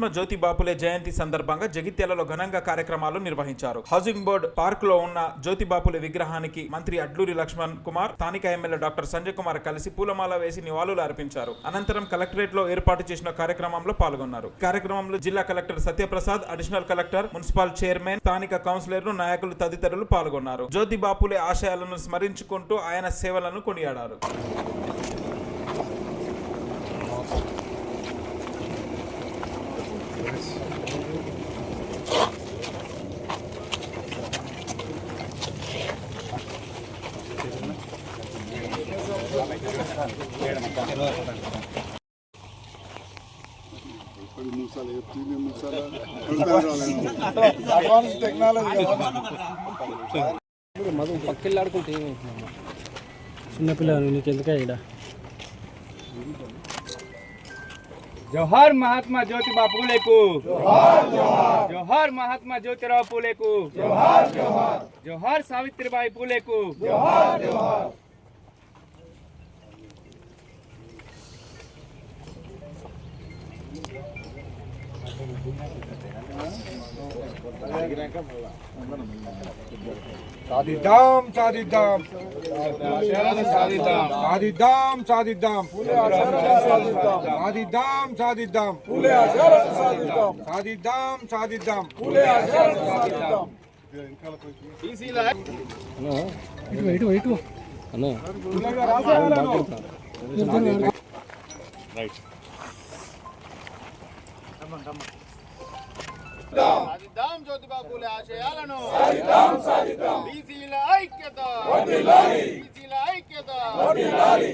మహాత్మా జ్యోతి బాపులే జయంతి సందర్భంగా జగిత్యాలలో ఘనంగా కార్యక్రమాలు నిర్వహించారు. హౌసింగ్ బోర్డు పార్క్ లో ఉన్న జ్యోతి బాపులే విగ్రహానికి మంత్రి అడ్లూరి లక్ష్మణ్ కుమార్, స్థానిక ఎమ్మెల్యే డాక్టర్ సంజయ్ కుమార్ కలిసి పూలమాల వేసి నివాళులు అర్పించారు. అనంతరం కలెక్టరేట్ లో ఏర్పాటు చేసిన కార్యక్రమంలో పాల్గొన్నారు. కార్యక్రమంలో జిల్లా collector Satyaprasad, additional collector, municipal chairman, స్థానిక కౌన్సిలర్లు, నాయకులు తదితరులు పాల్గొన్నారు. జ్యోతి బాపులే ఆశయాలను స్మరించుకుంటూ ఆయన సేవలను కొనియాడారు. పక్కిల్లాడుకుంటే చిన్నపిల్లలు నీకెందుకే ఇక్కడ. జోహార్ మహాత్మా జ్యోతిబా పూలేకు, జోహార్ మహాత్మా జ్యోతిరావు పూలేకు, జోహార్ సావిత్రిబాయి పూలేకు. సాధిద్దాం సాధిద్దాం సాధిద్దాం సాధిద్దాం సాధిద్దాం సాధిద్దాం సాధిద్దాం సాధిద్దాం సాధిద్దాం. ఇటు అన్న సాధిద్దాం జ్యోతిబా పూలే ఆశయాలను, సాధిద్దాం సాధిద్దాం బీసీల ఐక్యత, వర్ధిల్లాలి బీసీల ఐక్యత, వర్ధిల్లాలి.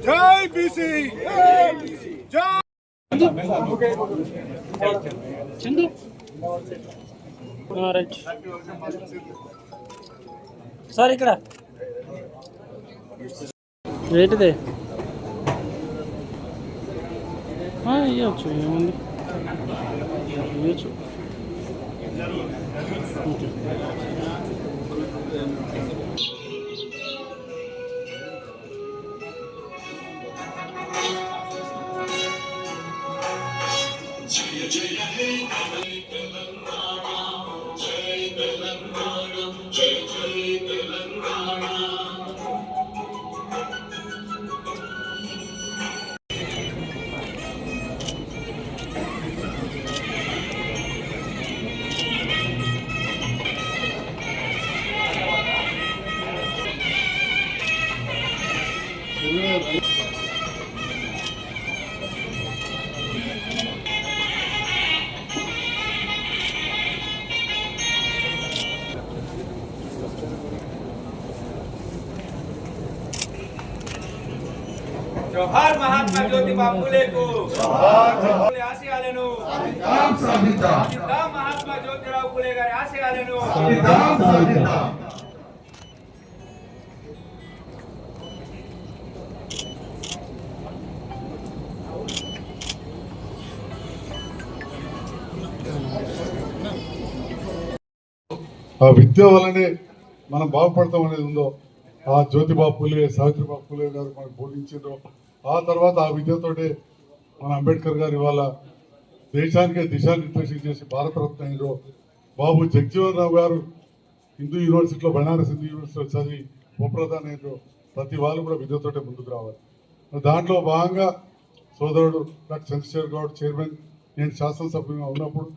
జై బీసీ, జై చందు. సార్ ఇక్కడ ఏంటిదే ఇవ్వచ్చు, ఏముంది ఇవ్వచ్చు. జోహార్ మహాత్మా జ్యోతిబా పూలేకు, జోహార్ ఆశయాలను, సాధిద్దాం మహాత్మా జ్యోతిరావు పూలే గారి ఆశయాలను. ఆ విద్య వల్లనే మనం బాగుపడతాం అనేది ఉందో, ఆ జ్యోతిబా పూలే, సావిత్రిబా పూలే గారు మనకు బోధించారో, ఆ తర్వాత ఆ విద్యతోటే మన అంబేద్కర్ గారు ఇవాళ దేశానికే దిశానిర్దేశం చేసి భారతరత్న అయినో, బాబు జగజీవన్ రావు గారు హిందూ యూనివర్సిటీలో, బనారస్ హిందూ యూనివర్సిటీలో చదివి ఉపప్రధాని అయినో, ప్రతి వాళ్ళు కూడా విద్యతోటే ముందుకు రావాలి. దాంట్లో భాగంగా సోదరుడు డాక్టర్ చంద్రశేఖర్ గౌడ్ చైర్మన్, నేను శాసనసభ్యుగా ఉన్నప్పుడు,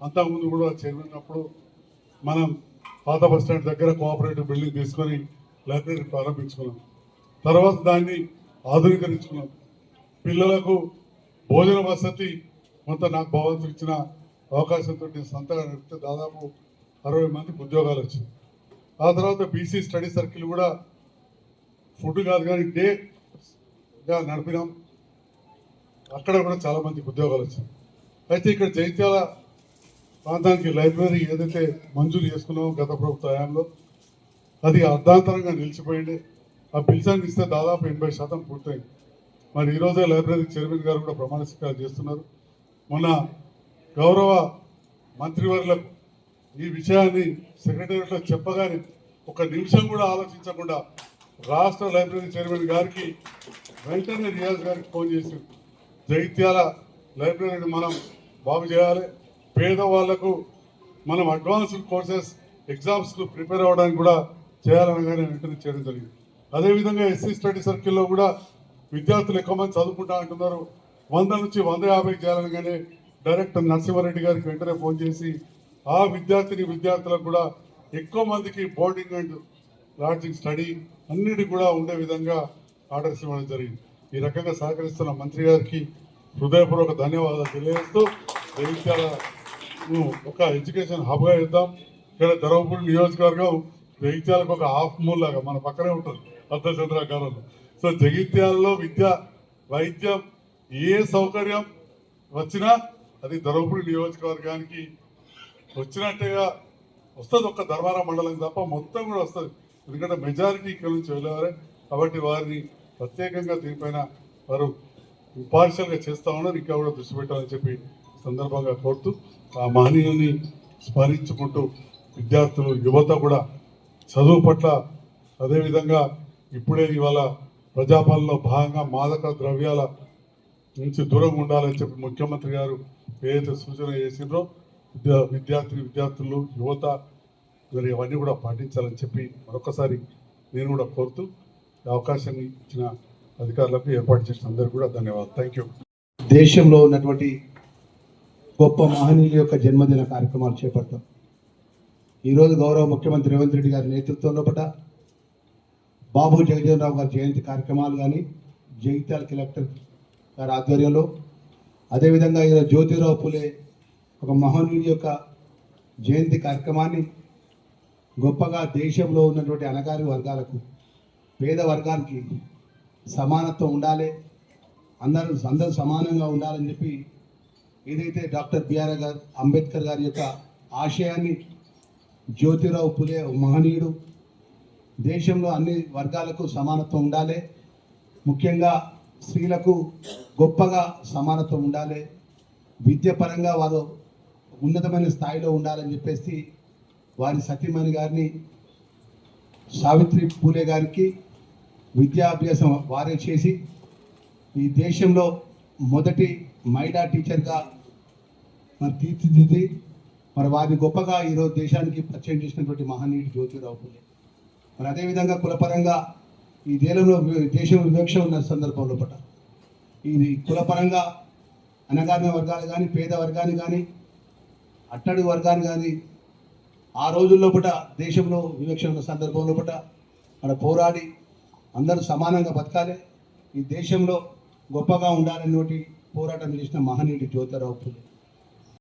అంతకుముందు కూడా చైర్మన్ ఉన్నప్పుడు మనం పాత బస్టాండ్ దగ్గర కోఆపరేటివ్ బిల్డింగ్ తీసుకొని లైబ్రరీ ప్రారంభించుకున్నాం. తర్వాత దాన్ని ఆధునీకరించుకున్నాం. పిల్లలకు భోజన వసతి కొంత నాకు భగవంతుడు ఇచ్చిన అవకాశంతో నేను సొంతగా నడిపితే దాదాపు 60 మందికి ఉద్యోగాలు వచ్చాయి. ఆ తర్వాత బీసీ స్టడీ సర్కిల్ కూడా ఫుడ్ కాదు కానీ డేగా నడిపినాం. అక్కడ కూడా చాలా మందికి ఉద్యోగాలు వచ్చాయి. అయితే ఇక్కడ జైత్యాల ప్రాంతానికి లైబ్రరీ ఏదైతే మంజూరు చేసుకున్నామో గత ప్రభుత్వ హయాంలో అది అర్ధాంతరంగా నిలిచిపోయింది. ఆ బిల్సాన్ని ఇస్తే దాదాపు 80% పూర్తయింది. మరి ఈరోజే లైబ్రరీ చైర్మన్ గారు కూడా ప్రమాణ స్వీకారం చేస్తున్నారు. మొన్న గౌరవ మంత్రివర్యులకు ఈ విషయాన్ని సెక్రటేరియట్లో చెప్పగానే ఒక నిమిషం కూడా ఆలోచించకుండా రాష్ట్ర లైబ్రరీ చైర్మన్ గారికి వెంటనే రియాజ్ గారికి ఫోన్ చేసి జగిత్యాల లైబ్రరీని మనం బాగు చేయాలి, పేదవాళ్లకు మనం అడ్వాన్స్డ్ కోర్సెస్ ఎగ్జామ్స్కు ప్రిపేర్ అవ్వడానికి కూడా చేయాలనగానే వెంటనే చేయడం జరిగింది. అదేవిధంగా ఎస్సీ స్టడీ సర్కిల్లో కూడా విద్యార్థులు ఎక్కువ మంది చదువుకుంటా అంటున్నారు. 100 నుంచి 150 చేయాలనగానే డైరెక్టర్ నరసింహారెడ్డి గారికి వెంటనే ఫోన్ చేసి ఆ విద్యార్థులకు కూడా ఎక్కువ మందికి బోర్డింగ్ అండ్ లాడ్జింగ్ స్టడీ అన్నిటి కూడా ఉండే విధంగా ఆర్డర్స్ ఇవ్వడం జరిగింది. ఈ రకంగా సహకరిస్తున్న మంత్రి గారికి హృదయపూర్వక ధన్యవాదాలు తెలియజేస్తూ జగిత్యాలను ఒక ఎడ్యుకేషన్ హబ్గా ఇద్దాం. ఇక్కడ ధర్మపురి నియోజకవర్గం జగిత్యాలకు ఒక హాఫ్ మూల్ లాగా మన పక్కనే ఉంటుంది అర్ధచంద్రాకారంలో. సో జగిత్యాలలో విద్య, వైద్యం, ఏ సౌకర్యం వచ్చినా అది ధర్మపురి నియోజకవర్గానికి వచ్చినట్టుగా వస్తుంది. ఒక్క ధర్మారం మండలం తప్ప మొత్తం కూడా వస్తుంది. ఎందుకంటే మెజారిటీ ఇక్కడ నుంచి వెళ్ళేవారే కాబట్టి వారిని ప్రత్యేకంగా దీనిపైన వారు ఇంపార్షియల్గా చేస్తా ఉన్నారు. ఇంకా కూడా దృష్టి పెట్టాలని చెప్పి సందర్భంగా కోరుతూ ఆ మహనీయుల్ని స్మరించుకుంటూ విద్యార్థులు, యువత కూడా చదువు పట్ల, అదేవిధంగా ఇప్పుడే ఇవాళ ప్రజాపాలనలో భాగంగా మాదక ద్రవ్యాల నుంచి దూరంగా ఉండాలని చెప్పి ముఖ్యమంత్రి గారు ఏదైతే సూచన చేసిండ్రో విద్యార్థులు, యువత మరి అవన్నీ కూడా పాటించాలని చెప్పి మరొకసారి నేను కూడా కోరుతూ అవకాశాన్ని ఇచ్చిన అధికారులకు, ఏర్పాటు చేసిన అందరికీ కూడా ధన్యవాదాలు. Thank you. దేశంలో ఉన్నటువంటి గొప్ప మహనీయుల యొక్క జన్మదిన కార్యక్రమాలు చేపడతాం. ఈరోజు గౌరవ ముఖ్యమంత్రి రేవంత్ రెడ్డి గారి నేతృత్వంలో బాబు జగజీవనరావు గారి జయంతి కార్యక్రమాలు కానీ, జగిత్యాల కలెక్టర్ గారి ఆధ్వర్యంలో, అదేవిధంగా ఈరోజు జ్యోతిరావు పూలే ఒక మహనీయుడి యొక్క జయంతి కార్యక్రమాన్ని గొప్పగా దేశంలో ఉన్నటువంటి అణగారి వర్గాలకు, పేద వర్గానికి సమానత్వం ఉండాలి, అందరూ సమానంగా ఉండాలని చెప్పి ఏదైతే డాక్టర్ బిఆర్ అంబేద్కర్ గారి యొక్క ఆశయాన్ని, జ్యోతిరావు పూలే మహనీయుడు, దేశంలో అన్ని వర్గాలకు సమానత్వం ఉండాలి, ముఖ్యంగా స్త్రీలకు గొప్పగా సమానత్వం ఉండాలి, విద్య పరంగా వారు ఉన్నతమైన స్థాయిలో ఉండాలని చెప్పేసి వారి సతీమణి గారిని సావిత్రి పూలే గారికి విద్యాభ్యాసం వారే చేసి ఈ దేశంలో మొదటి మహిళా టీచర్గా మరి తీర్చిదిద్ది మరి వారిని గొప్పగా ఈరోజు దేశానికి పరిచయం చేసినటువంటి మహనీయుడు జ్యోతిరావు పూలే. మరి అదేవిధంగా కులపరంగా ఈ దేశం వివక్ష ఉన్న సందర్భంలో ఈ కులపరంగా అణగారిన వర్గాలు కానీ, పేద వర్గాన్ని కానీ, అట్టడుగు వర్గాన్ని కానీ ఆ రోజుల్లో దేశంలో వివక్ష ఉన్న సందర్భంలో మన పోరాడి అందరూ సమానంగా బతకాలి, ఈ దేశంలో గొప్పగా ఉండాలనేటువంటి పోరాటం చేసిన మహనీయుడు జ్యోతిరావు పూలే.